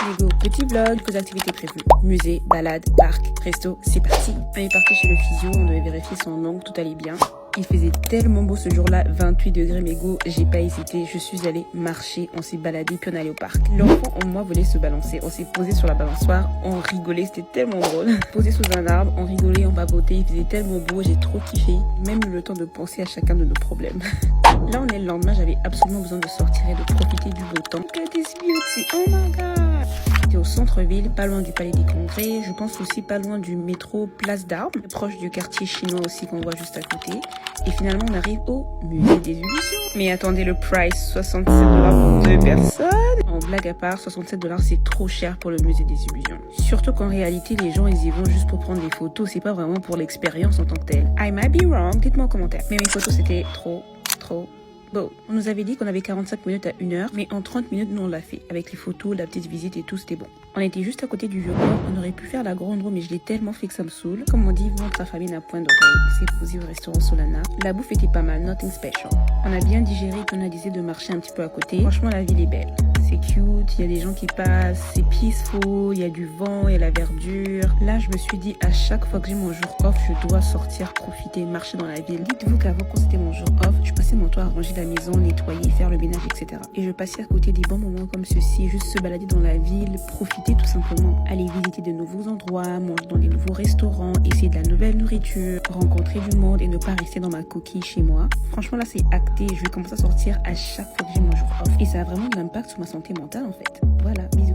Lego, petit vlog, quelques activités prévues. Musée, balade, parc, resto, c'est parti. On est parti chez le physio, on devait vérifier son ongle, tout allait bien. Il faisait tellement beau ce jour-là, 28 degrés mégot, j'ai pas hésité, je suis allée marcher, on s'est baladé puis on est allé au parc. L'enfant en moi voulait se balancer, on s'est posé sur la balançoire, on rigolait, c'était tellement drôle. Posé sous un arbre, on rigolait, on papotait, il faisait tellement beau, j'ai trop kiffé, même eu le temps de penser à chacun de nos problèmes. Là on est le lendemain, j'avais absolument besoin de sortir et de profiter du beau temps. Look at this beauty, oh my god! J'étais au centre-ville, pas loin du palais des congrès, je pense aussi pas loin du métro Place d'Armes, proche du quartier chinois aussi qu'on voit juste à côté. Et finalement, on arrive au musée des illusions. Mais attendez, le price, 67 $ pour 2 personnes. En blague à part, 67 $, c'est trop cher pour le musée des illusions. Surtout qu'en réalité, les gens, ils y vont juste pour prendre des photos. C'est pas vraiment pour l'expérience en tant que telle. I might be wrong, dites-moi en commentaire. Mais mes photos, c'était trop beau. On nous avait dit qu'on avait 45 minutes à 1 heure, mais en 30 minutes, nous, on l'a fait. Avec les photos, la petite visite et tout, c'était bon. On était juste à côté du Vieux-Port. On aurait pu faire la grande roue, mais je l'ai tellement fait que ça me saoule. Comme on dit, ventre affamé n'a point d'oreille. On s'est posé au restaurant Solana. La bouffe était pas mal, nothing special. On a bien digéré puis on a décidé de marcher un petit peu à côté. Franchement, la ville est belle. C'est cute, il y a des gens qui passent, c'est peaceful, il y a du vent, il y a la verdure. Là, je me suis dit, à chaque fois que j'ai mon jour off, je dois sortir, profiter, marcher dans la ville. Dites-vous qu'avant, quand c'était mon jour off, je passais mon temps à ranger la maison, nettoyer, faire le ménage, etc. Et je passais à côté des bons moments comme ceci, juste se balader dans la ville, profiter tout simplement. Aller visiter de nouveaux endroits, manger dans des nouveaux restaurants, essayer de la nouvelle nourriture, rencontrer du monde et ne pas rester dans ma coquille chez moi. Franchement, là, c'est acté. Je vais commencer à sortir à chaque fois que j'ai mon jour off. Et ça a vraiment de l'impact sur ma santé mentale, en fait. Voilà, bisous.